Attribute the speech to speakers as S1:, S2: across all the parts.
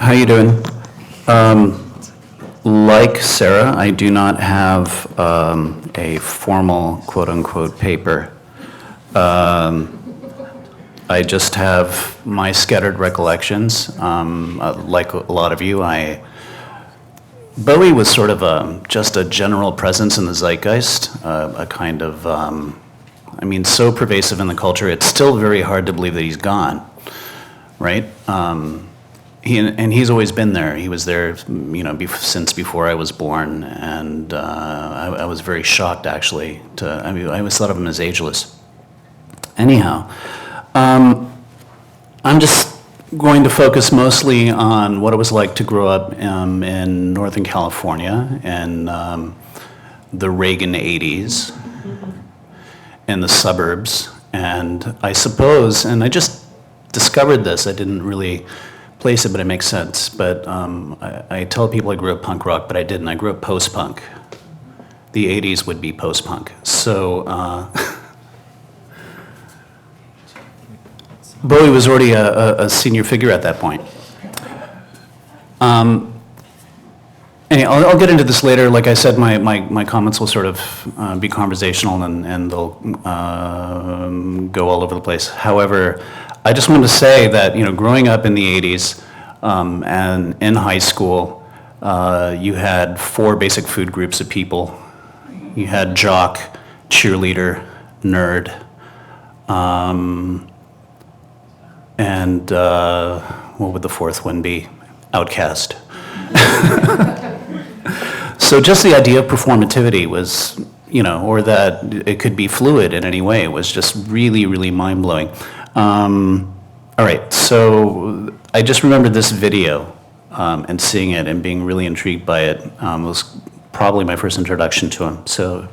S1: How you doing? Like Sarah, I do not have a formal quote-unquote paper. I just have my scattered recollections. Like a lot of you, Bowie was sort of just a general presence in the zeitgeist, a kind of, so pervasive in the culture, it's still very hard to believe that he's gone, right? He's always been there. He was there, since before I was born, and I was very shocked, actually. I always thought of him as ageless. Anyhow, I'm just going to focus mostly on what it was like to grow up in Northern California in the Reagan 80s, in the suburbs, and I suppose, and I just discovered this, I didn't really place it, but it makes sense. But I tell people I grew up punk rock, but I didn't. I grew up post-punk. The 80s would be post-punk. So Bowie was already a senior figure at that point. Anyway, I'll get into this later. Like I said, my comments will sort of be conversational and they'll go all over the place. However, I just wanted to say that, growing up in the 80s and in high school, you had four basic food groups of people. You had jock, cheerleader, nerd, and what would the fourth one be? Outcast. So just the idea of performativity was, or that it could be fluid in any way was just really, really mind-blowing. All right, so I just remembered this video and seeing it and being really intrigued by it. Was probably my first introduction to him. So.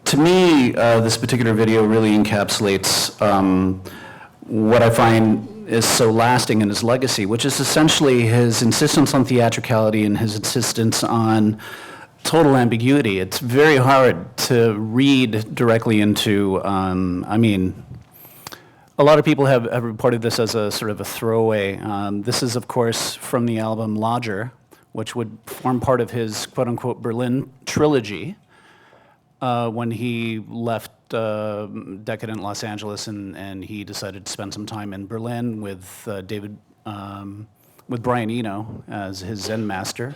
S1: To me, this particular video really encapsulates what I find is so lasting in his legacy, which is essentially his insistence on theatricality and his insistence on total ambiguity. It's very hard to read directly into, a lot of people have reported this as a sort of a throwaway. This is, of course, from the album Jager, which would form part of his quote-unquote Berlin trilogy. When he left decadent Los Angeles and he decided to spend some time in Berlin with with Brian Eno as his Zen master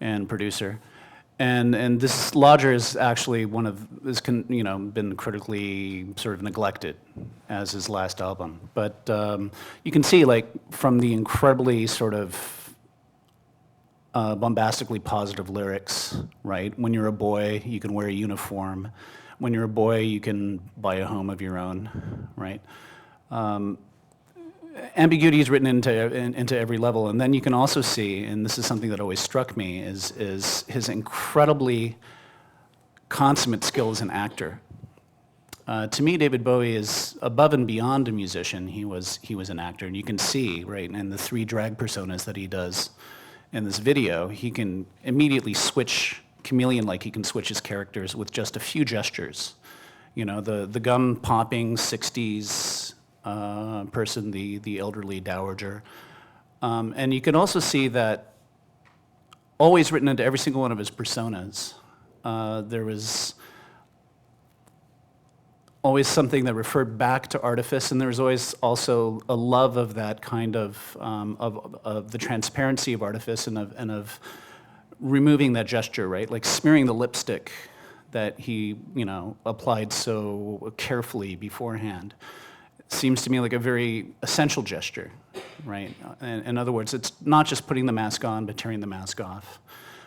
S1: and producer, and this Lodger is actually been critically sort of neglected as his last album, but you can see from the incredibly sort of bombastically positive lyrics, right? When you're a boy, you can wear a uniform. When you're a boy, you can buy a home of your own, right? Ambiguity is written into every level, and then you can also see, and this is something that always struck me, is his incredibly consummate skill as an actor. To me, David Bowie is above and beyond a musician. He was an actor, and you can see, right, in the three drag personas that he does in this video, he can immediately switch, chameleon-like, he can switch his characters with just a few gestures. The gum popping 60s person, the elderly dowager. And you can also see that always written into every single one of his personas, there was always something that referred back to artifice, and there was always also a love of that kind of the transparency of artifice and of removing that gesture, right? Like smearing the lipstick that he, applied so carefully beforehand. It seems to me like a very essential gesture, right? In other words, it's not just putting the mask on, but tearing the mask off.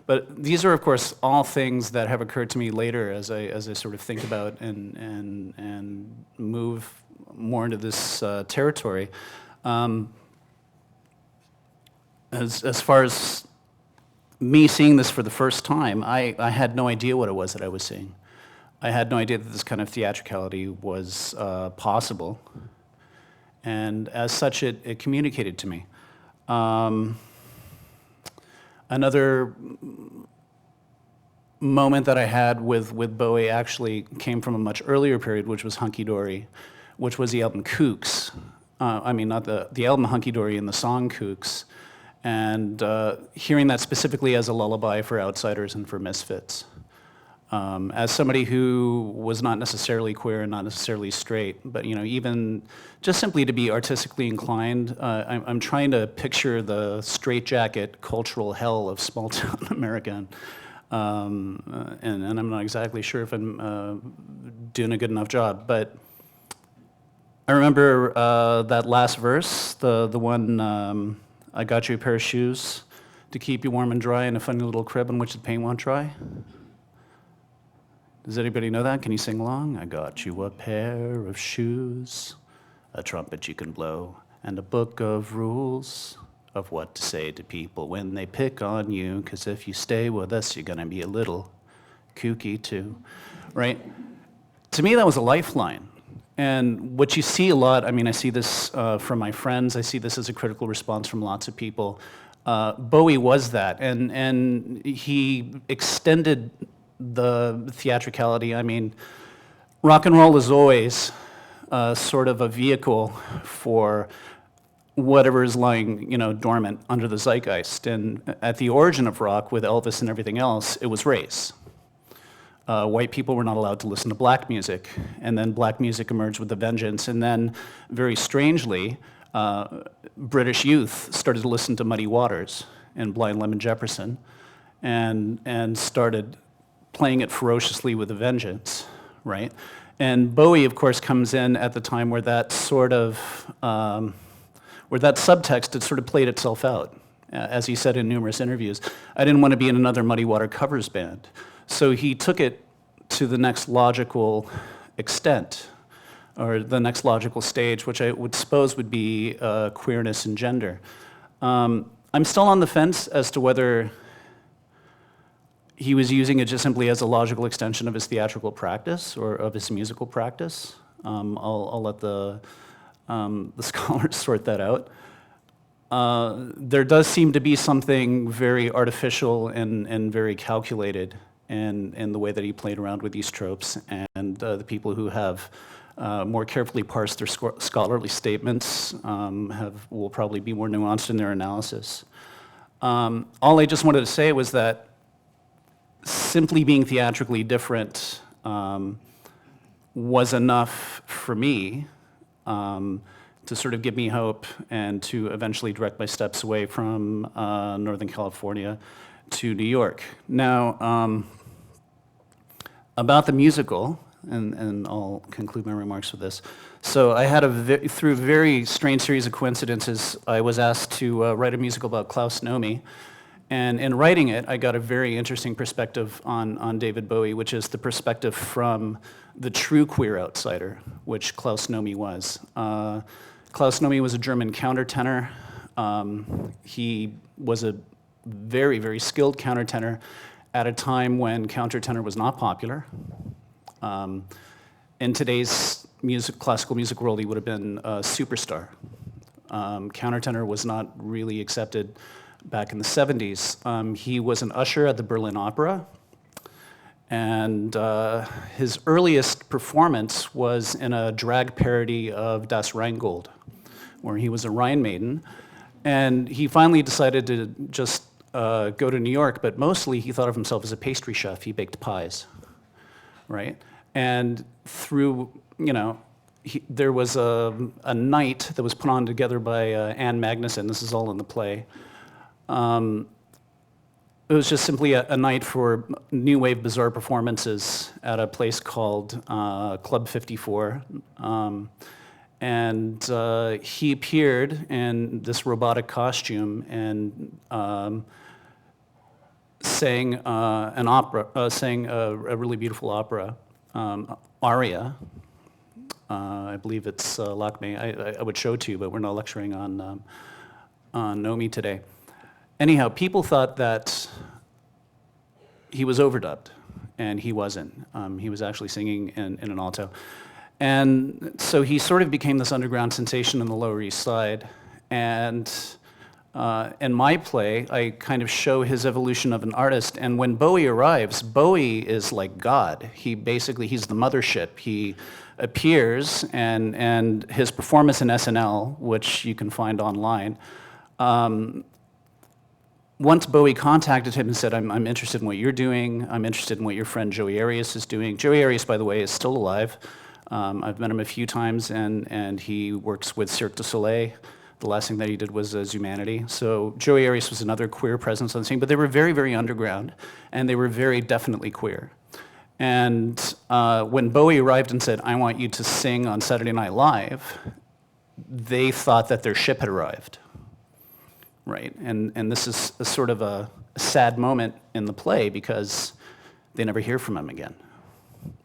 S1: But these are, of course, all things that have occurred to me later as I sort of think about and move more into this territory. As far as me seeing this for the first time, I had no idea what it was that I was seeing. I had no idea that this kind of theatricality was possible. And as such, it communicated to me. Another moment that I had with Bowie actually came from a much earlier period, which was Hunky Dory, which was the album Kooks. I mean, not the album Hunky Dory and the song Kooks. And hearing that specifically as a lullaby for outsiders and for misfits. As somebody who was not necessarily queer and not necessarily straight, but even just simply to be artistically inclined, I'm trying to picture the straitjacket cultural hell of small-town America, and I'm not exactly sure if I'm doing a good enough job. But I remember that last verse, the one, I got you a pair of shoes to keep you warm and dry in a funny little crib in which the paint won't dry. Does anybody know that? Can you sing along? I got you a pair of shoes, a trumpet you can blow, and a book of rules of what to say to people when they pick on you, 'cause if you stay with us, you're gonna be a little kooky too, right? To me, that was a lifeline. And what you see a lot, I mean, I see this from my friends, I see this as a critical response from lots of people. Bowie was that, and he extended the theatricality. I mean, rock and roll is always sort of a vehicle for whatever is lying, dormant under the zeitgeist. And at the origin of rock, with Elvis and everything else, it was race. White people were not allowed to listen to black music, and then black music emerged with a vengeance. And then, very strangely, British youth started to listen to Muddy Waters and Blind Lemon Jefferson, and started playing it ferociously with a vengeance, right? And Bowie, of course, comes in at the time where that sort of, where that subtext had sort of played itself out. As he said in numerous interviews, I didn't want to be in another Muddy Water covers band. So he took it to the next logical extent, or the next logical stage, which I would suppose would be queerness and gender. I'm still on the fence as to whether he was using it just simply as a logical extension of his theatrical practice or of his musical practice. I'll let the scholars sort that out. There does seem to be something very artificial and very calculated in the way that he played around with these tropes, and the people who have more carefully parsed their scholarly statements will probably be more nuanced in their analysis. All I just wanted to say was that simply being theatrically different was enough for me to sort of give me hope and to eventually direct my steps away from Northern California to New York. Now, about the musical, and I'll conclude my remarks with this. So I had through a very strange series of coincidences, I was asked to write a musical about Klaus Nomi. And in writing it, I got a very interesting perspective on David Bowie, which is the perspective from the true queer outsider, which Klaus Nomi was. Klaus Nomi was a German countertenor. He was a very, very skilled countertenor at a time when countertenor was not popular. In today's classical music world, he would have been a superstar. Countertenor was not really accepted back in the 70s. He was an usher at the Berlin Opera, and his earliest performance was in a drag parody of Das Rheingold, where he was a Rhine maiden, and he finally decided to just go to New York, but mostly he thought of himself as a pastry chef. He baked pies, right? And through, there was a night that was put on together by Anne Magnuson. This is all in the play. It was just simply a night for new wave bizarre performances at a place called Club 54. And he appeared in this robotic costume and sang an opera, sang a really beautiful opera, aria. I believe it's Lakme. I would show it to you, but we're not lecturing on Nomi today. Anyhow, people thought that he was overdubbed, and he wasn't. He was actually singing in an alto. And so he sort of became this underground sensation in the Lower East Side. And In my play, I kind of show his evolution of an artist, and when Bowie arrives, Bowie is like God. He's the mothership. He appears, and his performance in SNL, which you can find online, once Bowie contacted him and said, I'm interested in what you're doing, I'm interested in what your friend Joey Arias is doing. Joey Arias, by the way, is still alive. I've met him a few times, and he works with Cirque du Soleil. The last thing that he did was Zumanity. So Joey Arias was another queer presence on the scene, but they were very, very underground, and they were very definitely queer. And when Bowie arrived and said, I want you to sing on Saturday Night Live, they thought that their ship had arrived. Right, and this is a sort of a sad moment in the play because they never hear from him again.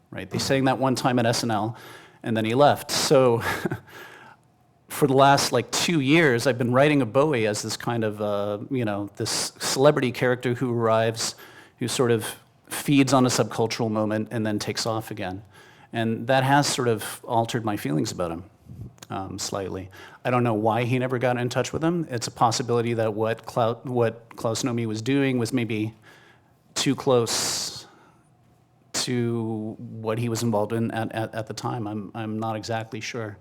S1: Right, they sang that one time at SNL, and then he left. So for the last 2 years, I've been writing of Bowie as this kind of this celebrity character who arrives, who sort of feeds on a subcultural moment and then takes off again, and that has sort of altered my feelings about him. Slightly. I don't know why he never got in touch with him. It's a possibility that what Klaus Nomi was doing was maybe too close to what he was involved in at the time. I'm not exactly sure.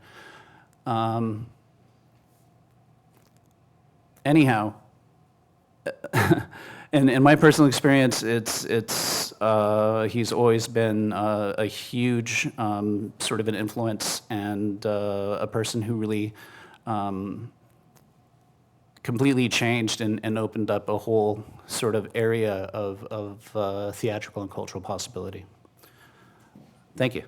S1: Anyhow, in my personal experience, he's always been a huge sort of an influence and a person who really completely changed and opened up a whole sort of area of theatrical and cultural possibility. Thank you.